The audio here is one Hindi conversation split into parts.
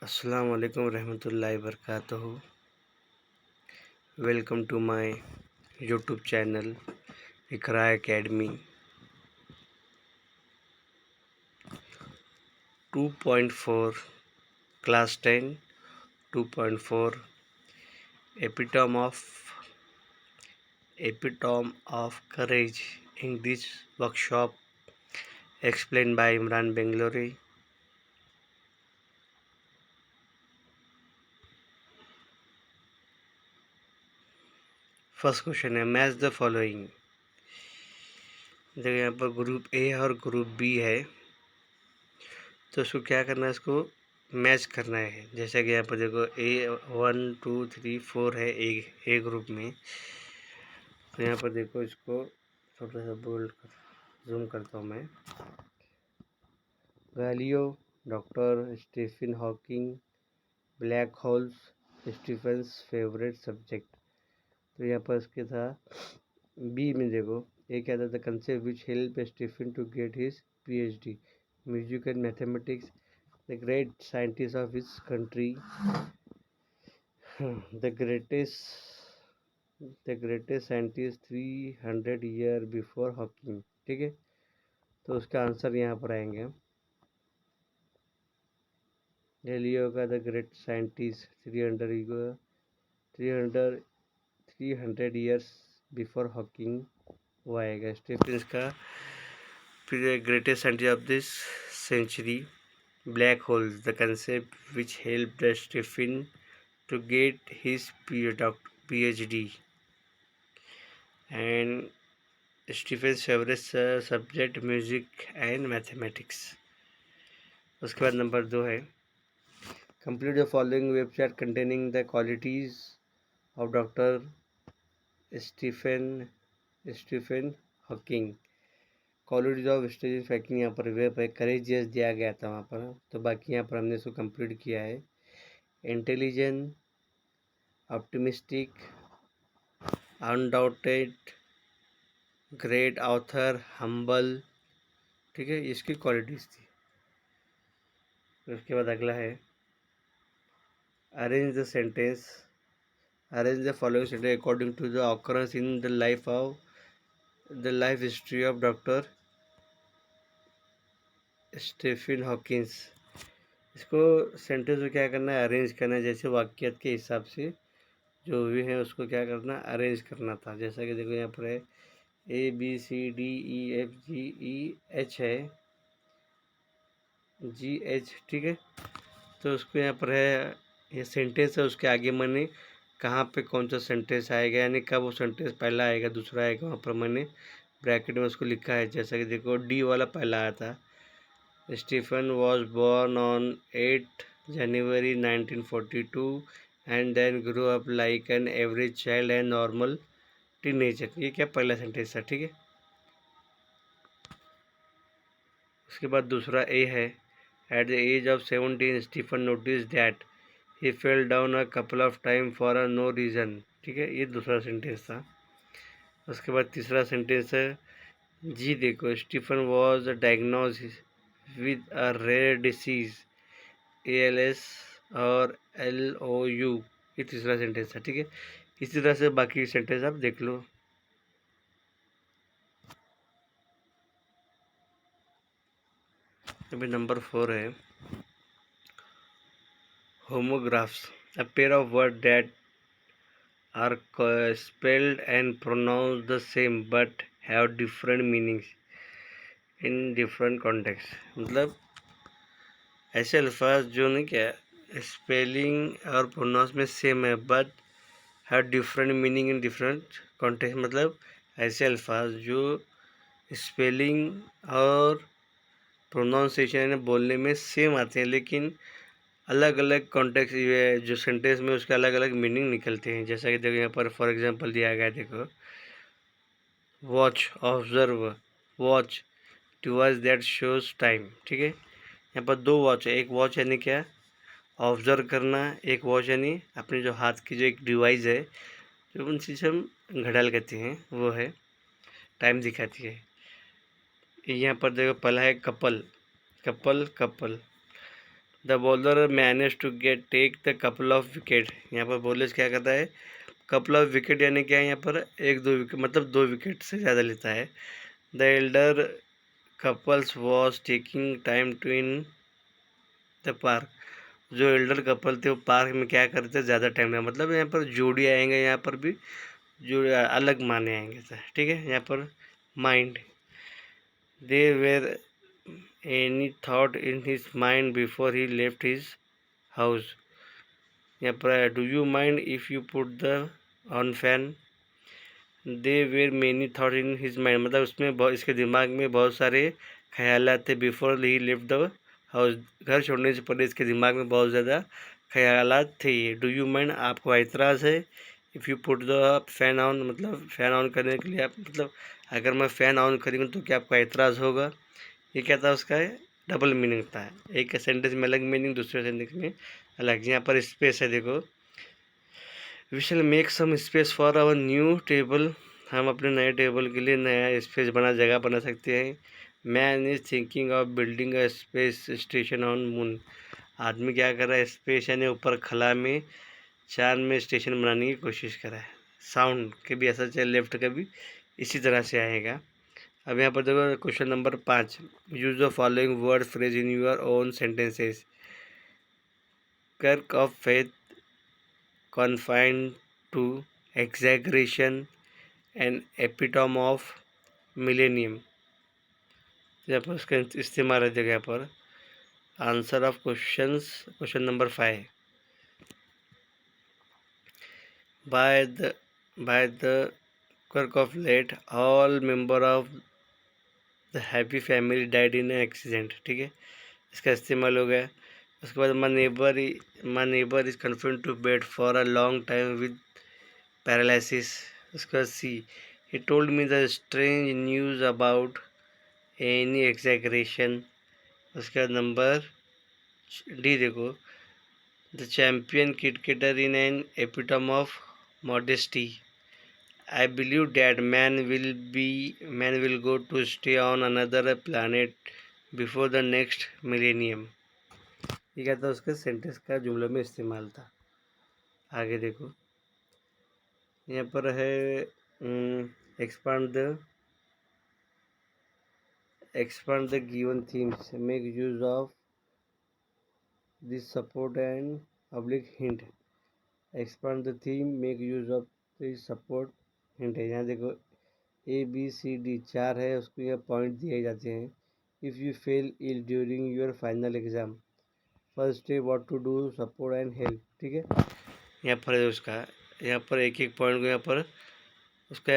अस्सलाम वालेकुम रहमतुल्लाहि वबरकातुहू। Welcome to my YouTube channel Iqra Academy. 2.4 class 10 2.4 epitome of courage English workshop explained by Imran Bengaluru। First question है मैच द फॉलोइंग। देखो यहाँ पर ग्रुप ए और ग्रुप बी है, तो इसको क्या करना है, इसको मैच करना है। जैसे कि यहाँ पर देखो A 1 2 3 4 है ए ग्रुप में, तो यहाँ पर देखो इसको छोटा सा बोल्ड कर जूम करता हूँ मैं। Galileo, doctor Stephen Hawking, black holes, Stephen's favourite subject. तो यहाँ पर इसके था बी में देखो ये क्या था, the concept which help Stephen to get his PhD music and mathematics, the great scientist of his country, the greatest scientist 300 year before Hawking. ठीक है, तो उसका आंसर यहाँ पर आएंगे गैलीलियो का the great scientist 300 years before Hawking, वो आएगा। स्टीफन का greatest scientist of this century, black holes, the concept which helped Stephen to get his PhD, and Stephen's favorite subject music and mathematics। उसके बाद नंबर 2 है complete the following website containing the qualities of Dr. Stephen Hawking। Qualities of Stephen Hawking यहाँ पर वेब है, करेजियस दिया गया था वहाँ पर, तो बाकी यहाँ पर हमने इसको कंप्लीट किया है। Intelligent, optimistic, undaunted, great author, humble. ठीक है, इसकी क्वालिटीज़ थी। उसके बाद अगला है arrange the sentence, arrange the following sentence according to the occurrence in the life history of doctor Stephen Hawking. इसको सेंटेंस में क्या करना है, अरेंज करना है, जैसे वाक्यत के हिसाब से जो भी है उसको क्या करना, अरेंज करना था। जैसा कि देखो यहाँ पर है ABCDEFGEH है GH। ठीक है, तो उसको यहाँ पर है ये सेंटेंस है, उसके आगे मैंने कहाँ पे कौन सा सेंटेंस आएगा, यानी कब वो सेंटेंस पहला आएगा दूसरा आएगा, वहाँ पर मैंने ब्रैकेट में उसको लिखा है। जैसा कि देखो डी वाला पहला आया था, Stephen was born on 8 January 1942 and then grow up like an average child and normal teenager. ये क्या पहला सेंटेंस था। ठीक है, उसके बाद दूसरा ए है at the age of 17 Stephen notice that he fell down a couple of time for a no reason. ठीक है, ये दूसरा सेंटेंस था। उसके बाद तीसरा सेंटेंस है जी देखो Stephen was diagnose with a rare disease ALS और LOU। ये तीसरा सेंटेंस था। ठीक है, इसी तरह से बाकी सेंटेंस आप देख लो। अभी नंबर 4 है homographs, a pair of words that are spelled and pronounced the same but have different meanings in different contexts। मतलब ऐसे अल्फाज जो नहीं क्या स्पेलिंग और प्रोनाउंस में सेम है but have different meaning in different context. मतलब ऐसे अल्फाज जो स्पेलिंग और प्रोनाउंसिएशन बोलने में सेम आते हैं लेकिन अलग अलग कॉन्टेक्स्ट जो सेंटेंस में उसके अलग अलग मीनिंग निकलते हैं। जैसा कि देखो यहाँ पर फॉर एग्जांपल दिया गया है, देखो watch, observe, watch device that shows time. ठीक है, यहाँ पर दो वॉच है, एक वॉच यानी क्या ऑब्जर्व करना, एक वॉच यानी अपने जो हाथ की जो एक डिवाइस है जो उन चीज़ हम घड़ियाल कहते हैं, वो है टाइम दिखाती है। यहाँ पर देखो पहला है couple, couple couple, the bowler manage to get take the couple of wicket. यहाँ पर बॉलर क्या करता है, कपल ऑफ विकेट यानी क्या है, यहाँ पर एक दो विकेट मतलब 2 विकेट से ज़्यादा लेता है। The elder couples was taking time to in the park. जो एल्डर कपल थे वो पार्क में क्या करते, ज़्यादा टाइम लगा, मतलब यहाँ पर जोड़ी आएंगे, यहाँ पर भी जो अलग माने आएंगे सर, ठीक है। यहाँ पर mind, they were any thought in his mind before he left his house. यहाँ पर do you mind if you put the on fan. They were many thought in his mind, मतलब उसमें बहुत, इसके दिमाग में बहुत सारे ख्यालात थे। Before he left the house, घर छोड़ने से पहले इसके दिमाग में बहुत ज़्यादा ख्यालात थे। डू यू माइंड, आपको एतराज़ है। If you put the fan on, मतलब फ़ैन ऑन करने के लिए आप, मतलब अगर मैं फ़ैन ऑन करूँगा तो क्या आपका एतराज़ होगा। ये क्या था उसका, डबल मीनिंग था। एक सेंटेंस में अलग मीनिंग, दूसरे सेंटेंस में अलग। यहाँ पर स्पेस है, देखो। We shall make some space for our new table. हम अपने नए टेबल के लिए नया स्पेस जगह बना सकते हैं। Man is thinking of building a space station on moon. आदमी क्या कर रहा है, स्पेस यानी ऊपर खला में, चांद में स्टेशन बनाने की कोशिश कर रहा है। साउंड के भी ऐसा चल, लेफ्ट का भी इसी तरह से आएगा। अब यहाँ पर देखो question number 5, use the following word phrase in your own sentences. Quirk of fate, confined to, exaggeration, and epitome of millennium। यहाँ पर उसका इस्तेमाल है जगह पर। Answer of questions, question number 5, by the quirk of late all member of the happy family died in accident, ठीक है, इसका इस्तेमाल हो गया। उसके बाद my neighbour is confirm to bed for a long time with paralysis. उसके बाद सी, he told me the strange news about any exaggeration। उसके बाद नंबर डी देखो, the champion cricketer in an epitome of modesty. I believe that man will go to stay on another planet before the next millennium. ये क्या था, उसके सेंटेंस का जुमलों में इस्तेमाल था। आगे देखो, यहाँ पर है expand the given themes, make use of this support and oblique hint। expand the theme, make use of this support hint है। यहाँ देखो ABCD 4 है, उसको यहाँ पॉइंट दिए जाते हैं। If you fell ill during your final exam, first step what to do, support and help, ठीक है। यहाँ पर है उसका, यहाँ पर एक एक पॉइंट को यहाँ पर उसका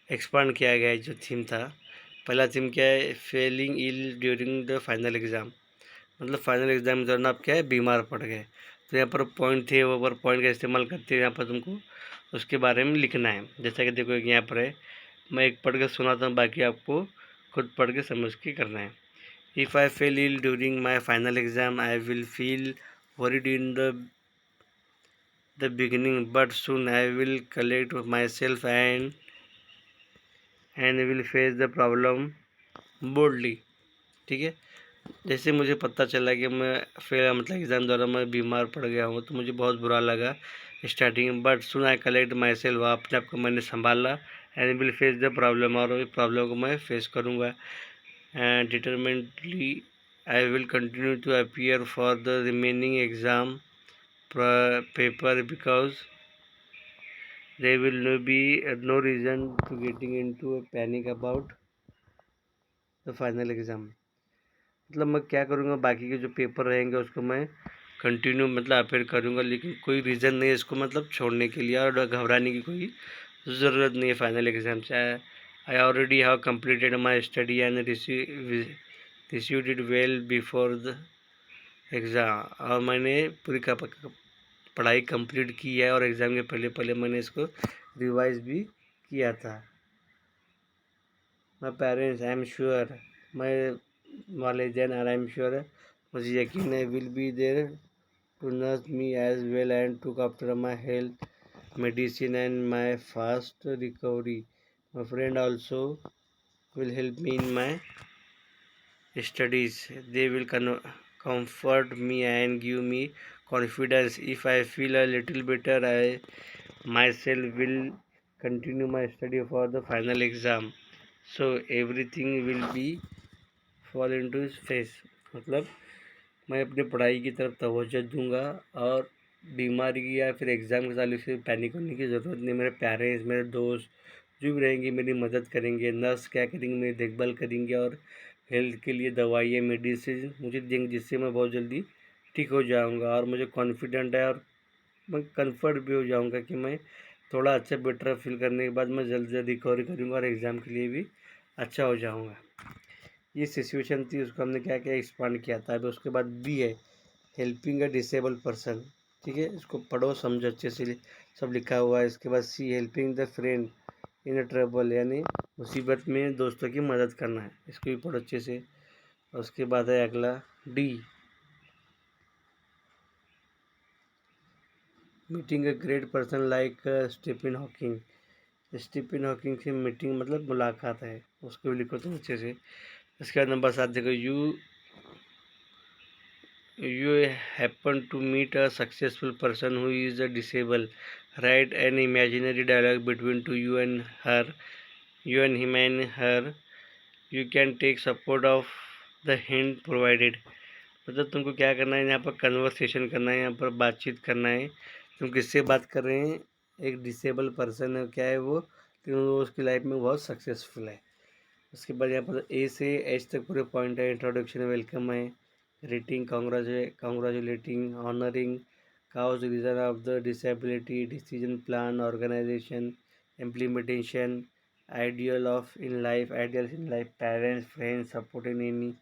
एक्सपांड किया गया है। जो थीम था, पहला थीम क्या है, failing ill during the final exam, मतलब फाइनल एग्ज़ाम के दौरान आप क्या है, बीमार पड़ गए। तो यहाँ पर पॉइंट थे, वो पर पॉइंट का इस्तेमाल करते हुए यहाँ पर तुमको उसके बारे में लिखना है। जैसा कि देखो यहाँ पर है, मैं एक पढ़ के सुनाता हूँ, बाकी आपको खुद पढ़ के समझ के करना है। If I fell ill during my final exam, I will feel worried in the beginning, but soon I will collect my self and will face the problem boldly, ठीक है। जैसे मुझे पता चला कि मैं फेल, मतलब एग्ज़ाम दौरान मैं बीमार पड़ गया हूँ, तो मुझे बहुत बुरा लगा starting, but soon I collect my self, अपने आप को मैंने संभाला, and will face the problem, और प्रॉब्लम को मैं फेस करूँगा। And determinedly I will continue to appear for the remaining exam paper because there will be no reason to getting into a panic about the final exam। मतलब मैं क्या करूँगा, बाकी के जो पेपर रहेंगे उसको मैं कंटिन्यू मतलब अपेयर करूँगा, लेकिन कोई रीज़न नहीं है इसको मतलब छोड़ने के लिए, और घबराने की कोई ज़रूरत नहीं है फाइनल एग्ज़ाम से। I already have completed my study and received it well before the exam. और मैंने पूरी पढ़ाई कंप्लीट की है, और एग्ज़ाम के पहले पहले मैंने इसको रिवाइज भी किया था। My parents, I am sure, मैं वालिदैन, आई एम श्योर, मुझे यकीन है, will be there to nurse me as well and took after my health, medicine and my fast recovery. My friend also will help me in my studies, they will comfort me and give me confidence. If I feel a little better, I myself will continue my study for the final exam. So everything will be fall into his face. मतलब मैं अपनी पढ़ाई की तरफ तवज्जो दूंगा और बीमारी की या फिर एग्ज़ाम के ताल्लुक से पैनिक होने की ज़रूरत नहीं। मेरे पेरेंट्स, मेरे दोस्त जो भी रहेंगे मेरी मदद करेंगे, नर्स क्या करेंगे, मेरी देखभाल करेंगे और हेल्थ के लिए दवाइयाँ मेडिसिन मुझे देंगे, जिससे मैं बहुत जल्दी ठीक हो जाऊंगा। और मुझे कॉन्फिडेंट है और मैं कंफर्ट भी हो जाऊंगा कि मैं थोड़ा अच्छा बेटर फील करने के बाद मैं जल्द से जल्द रिकवरी करूँगा और एग्ज़ाम के लिए भी अच्छा हो जाऊँगा। ये सिचुएशन थी, उसको हमने क्या क्या एक्सपांड किया था। अभी उसके बाद बी है हेल्पिंग अ डिसेबल पर्सन। ठीक है, इसको पढ़ो समझो अच्छे से, सब लिखा हुआ है। इसके बाद C helping the friend in a trouble, यानी मुसीबत में दोस्तों की मदद करना है, इसको भी पढ़ो अच्छे से। और उसके बाद है अगला the meeting a great person like Stephen Hawking. Stephen Hawking से मीटिंग मतलब मुलाकात है, उसको भी लिखो तुम अच्छे से। इसके बाद नंबर 7 देखो you happen to meet a successful person who is a disabled. Write an imaginary dialogue between to you and him and her. You can take support of the hint provided. मतलब तुमको क्या करना है, यहाँ पर कन्वर्सेशन करना है, यहाँ पर बातचीत करना है। तुम किससे बात कर रहे हैं, एक डिसेबल पर्सन है, क्या है वो, लेकिन वो उसकी लाइफ में बहुत सक्सेसफुल है। उसके बाद यहाँ पर ए से एच तक पूरे पॉइंट है। इंट्रोडक्शन, वेलकम है, rating, congratulating, honouring, cause reason of the disability, decision plan, organisation, implementation, ideals in life, parents, friends, support in any,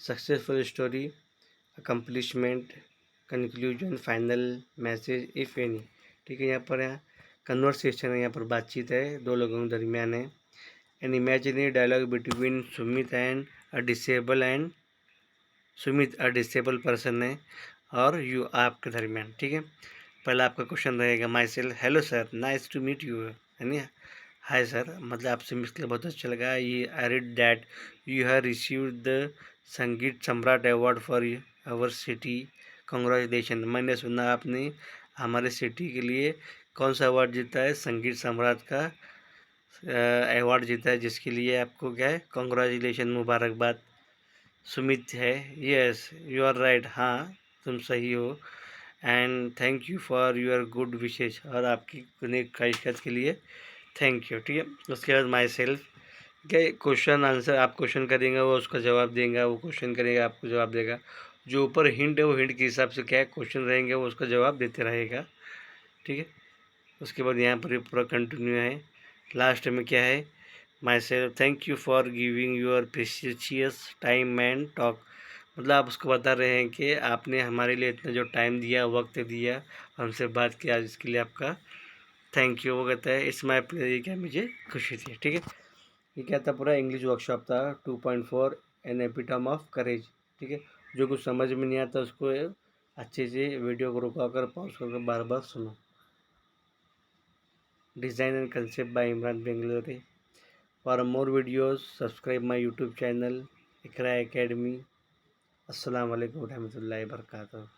successful story, accomplishment, conclusion, final message if any. ठीक है, यहाँ पर कन्वर्सेशन है, यहाँ पर बातचीत है, दो लोगों के दरमियान है। An imaginary dialogue between Sumit a disable person है और यू आपके दरमियान। ठीक है, पहला आपका क्वेश्चन रहेगा myself, hello sir, nice to meet you, है ना। हाय सर, मतलब आपसे मिलकर बहुत अच्छा लगा। ये I read that you have received the Sangeet Samrat award for our city, congratulation. मैंने सुना आपने हमारे सिटी के लिए कौन सा अवार्ड जीता है, संगीत सम्राट का अवार्ड जीता है, जिसके लिए आपको क्या है, कॉन्ग्रेचुलेशन, मुबारकबाद। सुमित है, यस यू आर राइट, हाँ तुम सही हो। And thank you for your good wishes, और आपकी नेक ख्वाहिशात के लिए थैंक यू। ठीक है, उसके बाद माई सेल्फ, क्या क्वेश्चन आंसर, आप क्वेश्चन करेंगे वो उसका जवाब देगा, वो क्वेश्चन करेगा आपको जवाब देगा। जो ऊपर हिंट है वो हिंट के हिसाब से क्या है क्वेश्चन रहेंगे, वो उसका जवाब देते रहेगा। ठीक है, उसके बाद यहाँ पर पूरा कंटिन्यू है। लास्ट में क्या है, my self, thank you for giving your precious time and talk. मतलब आप उसको बता रहे हैं कि आपने हमारे लिए इतना जो टाइम दिया, वक्त दिया, हमसे बात किया, इसके लिए आपका थैंक यू। वो कहता है इट्स माई प्लेजर, ये क्या मुझे खुशी थी। ठीक है, ये क्या था, पूरा इंग्लिश वर्कशॉप था 2.4 एन एपिटम ऑफ करेज। ठीक है, जो कुछ समझ में नहीं आता उसको अच्छे से वीडियो को रुका कर पॉज करके बार बार सुनो। Design and concept by Imran Bengalori. For more videos subscribe my YouTube channel Iqra academy. अस्सलाम वालेकुम रहमतुल्लाहि वबरकातुहू।